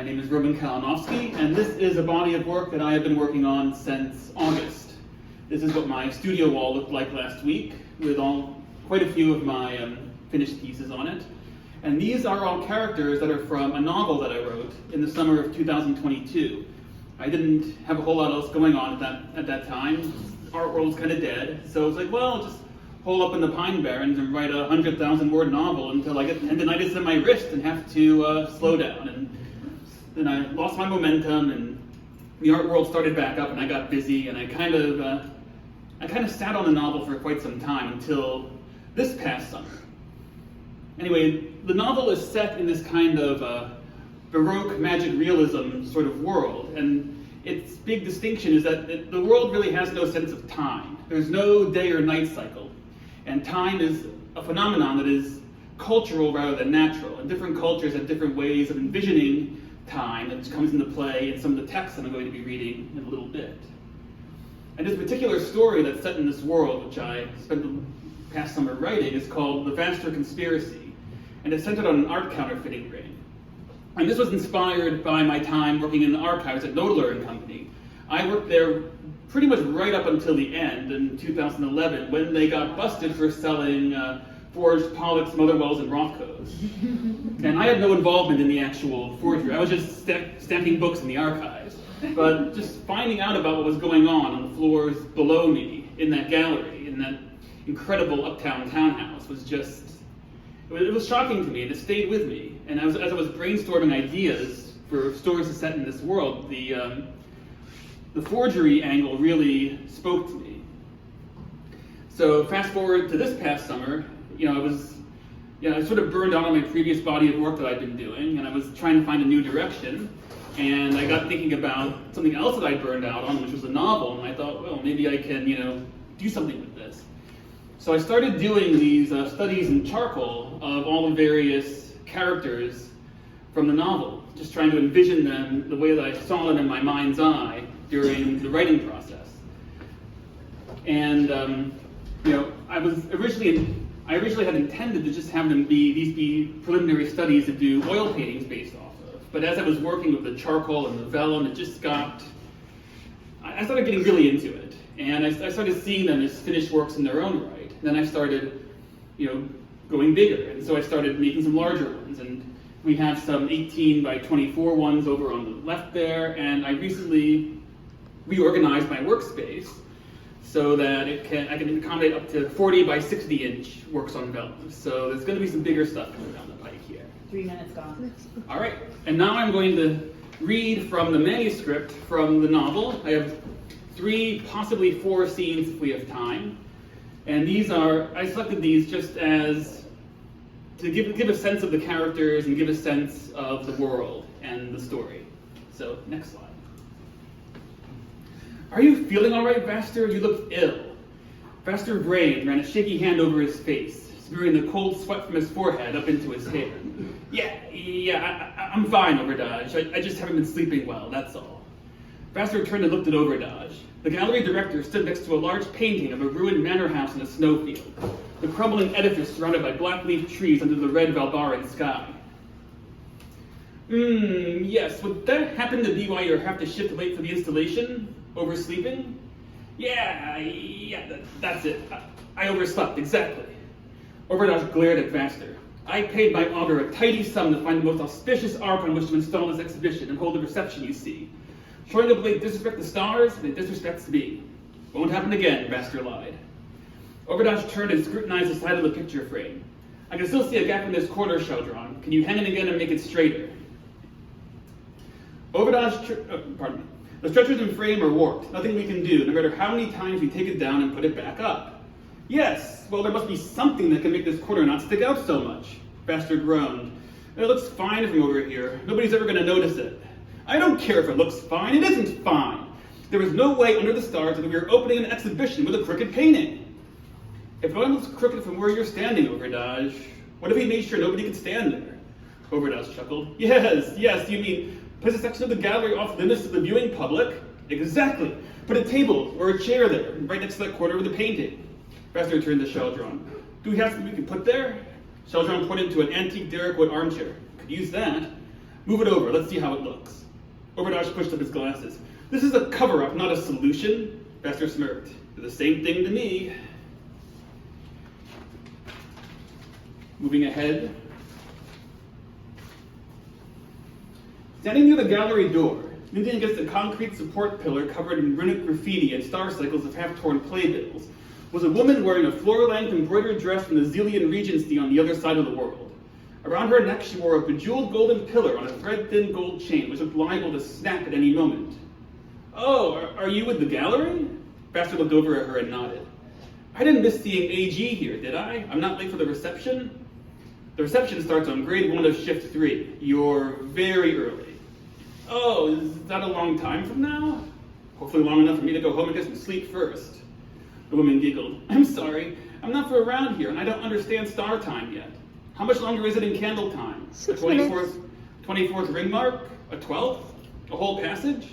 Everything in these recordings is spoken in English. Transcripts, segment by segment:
name is Roman Kalinovski, and this is a body of work that I have been working on since August. This is what my studio wall looked like last week, with quite a few of my finished pieces on it. And these are all characters that are from a novel that I wrote in the summer of 2022. I didn't have a whole lot else going on at that time. Art world was kind of dead, so I was like, well, I'll just hole up in the Pine Barrens and write a 100,000-word novel until I get tendinitis in my wrist and have to slow down. And then I lost my momentum, and the art world started back up, and I got busy, and I kind of sat on the novel for quite some time until this past summer. Anyway, the novel is set in this kind of Baroque magic realism sort of world, and its big distinction is that the world really has no sense of time. There's no day or night cycle, and time is a phenomenon that is cultural rather than natural, and different cultures have different ways of envisioning time, which comes into play in some of the texts that I'm going to be reading in a little bit. And this particular story that's set in this world, which I spent the past summer writing, is called The Vaster Conspiracy, and it's centered on an art counterfeiting ring. And this was inspired by my time working in the archives at Knoedler and Company. I worked there pretty much right up until the end in 2011, when they got busted for selling forged Pollocks, Motherwells, and Rothkos. And I had no involvement in the actual forgery. I was just stacking books in the archives. But just finding out about what was going on the floors below me in that gallery, in that incredible uptown townhouse, was just, it was shocking to me, and it stayed with me. And as I was brainstorming ideas for stories set in this world, the forgery angle really spoke to me. So fast forward to this past summer, I sort of burned out on my previous body of work that I'd been doing, and I was trying to find a new direction. And I got thinking about something else that I burned out on, which was a novel, and I thought, well, maybe I can, do something with this. So I started doing these studies in charcoal of all the various characters from the novel, just trying to envision them the way that I saw them in my mind's eye during the writing process. And I originally had intended to just have them be preliminary studies to do oil paintings based off of. But as I was working with the charcoal and the vellum, I started getting really into it. And I started seeing them as finished works in their own right. And then I started, going bigger. And so I started making some larger ones. And we have some 18 by 24 ones over on the left there. And I recently reorganized my workspace so that I can accommodate up to 40 by 60 inch works on vellum. So there's going to be some bigger stuff coming down the pike here. 3 minutes gone. All right, and now I'm going to read from the manuscript from the novel. I have 3, possibly 4 scenes if we have time. And I selected these just as to give a sense of the characters and give a sense of the world and the story. So, next slide. Are you feeling all right, Vaster? You look ill. Vaster Brain ran a shaky hand over his face, smearing the cold sweat from his forehead up into his hair. Yeah, I'm fine, Overdodge. I just haven't been sleeping well, that's all. Vaster turned and looked at Overdodge. The gallery director stood next to a large painting of a ruined manor house in a snowfield, the crumbling edifice surrounded by black-leaf trees under the red Valbaran sky. Yes, would that happen to be why you have to shift late for the installation? Oversleeping? Yeah, that's it. I overslept, exactly. Overdodge glared at Vaster. I paid my augur a tidy sum to find the most auspicious ark on which to install this exhibition and hold the reception you see. Showing up late disrespect the stars, and it disrespects me. Won't happen again, Vaster lied. Overdodge turned and scrutinized the side of the picture frame. I can still see a gap in this corner, Sheldron. Can you hang it again and make it straighter? Pardon me. The stretchers and frame are warped. Nothing we can do, no matter how many times we take it down and put it back up. Yes, well, there must be something that can make this corner not stick out so much. Vaster groaned. It looks fine from over here. Nobody's ever going to notice it. I don't care if it looks fine. It isn't fine. There is no way under the stars that we are opening an exhibition with a crooked painting. If it only looks crooked from where you're standing, Overdodge, what if we made sure nobody could stand there? Overdodge chuckled. Yes, you mean place a section of the gallery off limits to the viewing public? Exactly. Put a table or a chair there, right next to that corner of the painting. Vaster turned to Sheldron. Do we have something we can put there? Sheldron pointed to an antique Derrickwood armchair. Could use that. Move it over, let's see how it looks. Overdash pushed up his glasses. This is a cover-up, not a solution. Vassar smirked. The same thing to me. Moving ahead. Standing near the gallery door, leaning against a concrete support pillar covered in runic graffiti and star cycles of half-torn playbills, was a woman wearing a floor-length embroidered dress from the Zillion Regency on the other side of the world. Around her neck, she wore a bejeweled golden pillar on a thread-thin gold chain, which looked liable to snap at any moment. Oh, are you with the gallery? Vassar looked over at her and nodded. I didn't miss seeing AG here, did I? I'm not late for the reception? The reception starts on grade 1 of shift 3. You're very early. Oh, is that a long time from now? Hopefully long enough for me to go home and get some sleep first. The woman giggled. I'm sorry, I'm not from around here and I don't understand star time yet. How much longer is it in candle time? 6 a minutes. 24th ring mark? A 12th? A whole passage?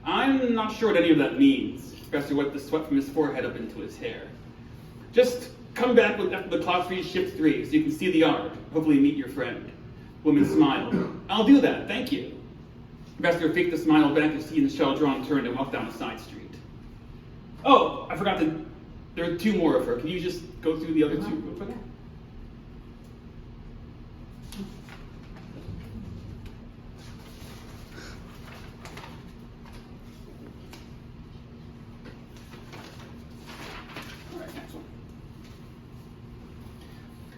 I'm not sure what any of that means. Vassar wiped the sweat from his forehead up into his hair. Just come back after the clock reads shift 3 so you can see the art. Hopefully meet your friend. The woman smiled. I'll do that, thank you. Vassar faked a smile back as he and the shell-drawn turned and walked down a side street. Oh, I forgot to... There are 2 more of her. Can you just go through the other 2 real quick? All right, next one.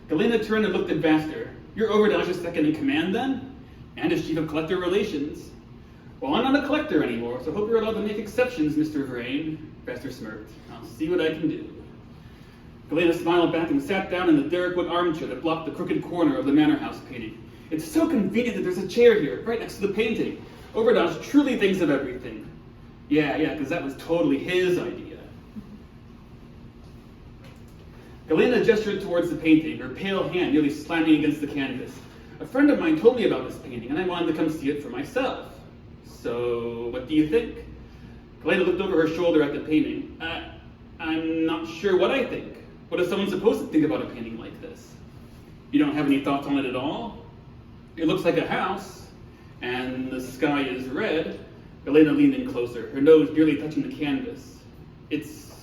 Galena turned and looked at Vassar. You're Overdash's second in command then? And as chief of collector relations. Well, I'm not a collector anymore, so I hope you're allowed to make exceptions, Mr. Vrain. Vassar smirked. I'll see what I can do. Galena smiled back and sat down in the Derrickwood armchair that blocked the crooked corner of the Manor House painting. It's so convenient that there's a chair here, right next to the painting. Overdash truly thinks of everything. Yeah, because that was totally his idea. Galena gestured towards the painting, her pale hand nearly slamming against the canvas. A friend of mine told me about this painting, and I wanted to come see it for myself. So, what do you think? Galena looked over her shoulder at the painting. I'm not sure what I think. What is someone supposed to think about a painting like this? You don't have any thoughts on it at all? It looks like a house, and the sky is red. Galena leaned in closer, her nose nearly touching the canvas. It's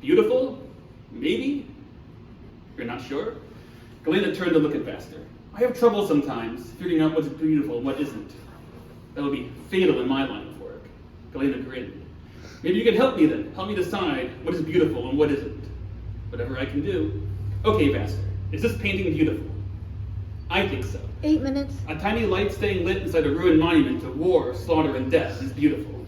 beautiful? Maybe? You're not sure? Galena turned to look at Vassar. I have trouble sometimes figuring out what's beautiful and what isn't. That would be fatal in my line of work. Galena grinned. Maybe you can help me then. Help me decide what is beautiful and what isn't. Whatever I can do. Okay, Vassar, is this painting beautiful? I think so. 8 minutes. A tiny light staying lit inside a ruined monument to war, slaughter, and death is beautiful.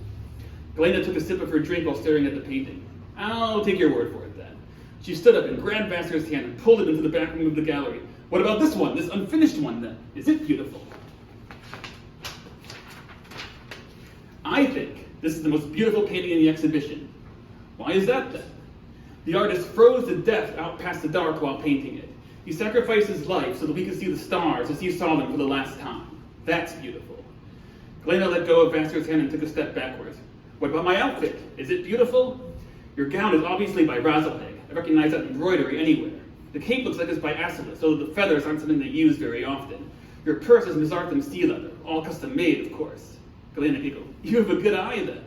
Galena took a sip of her drink while staring at the painting. I'll take your word for it then. She stood up and grabbed Vassar's hand and pulled it into the back room of the gallery. What about this one, this unfinished one then? Is it beautiful? I think this is the most beautiful painting in the exhibition. Why is that then? The artist froze to death out past the dark while painting it. He sacrificed his life so that we could see the stars as he saw them for the last time. That's beautiful. Galena let go of Vassar's hand and took a step backwards. What about my outfit? Is it beautiful? Your gown is obviously by Razzlepeg. I recognize that embroidery anywhere. The cape looks like it's by Acilis, so the feathers aren't something they use very often. Your purse is Miss Artham sea leather, all custom made, of course. Galena giggled. You have a good eye then.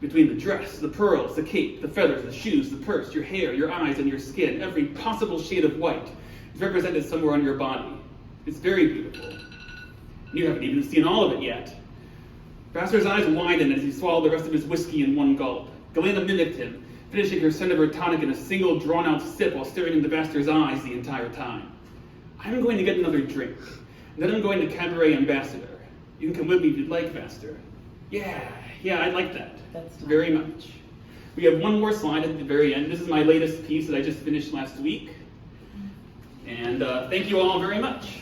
Between the dress, the pearls, the cape, the feathers, the shoes, the purse, your hair, your eyes, and your skin, every possible shade of white is represented somewhere on your body. It's very beautiful. You haven't even seen all of it yet. Vassar's eyes widened as he swallowed the rest of his whiskey in one gulp. Galena mimicked him, finishing her Sennever tonic in a single drawn-out sip while staring into Vassar's eyes the entire time. I'm going to get another drink, and then I'm going to Cabaret Ambassador. You can come with me if you'd like, Vassar. Yeah, I'd like that. That's fine. Very much. We have one more slide at the very end. This is my latest piece that I just finished last week. And thank you all very much.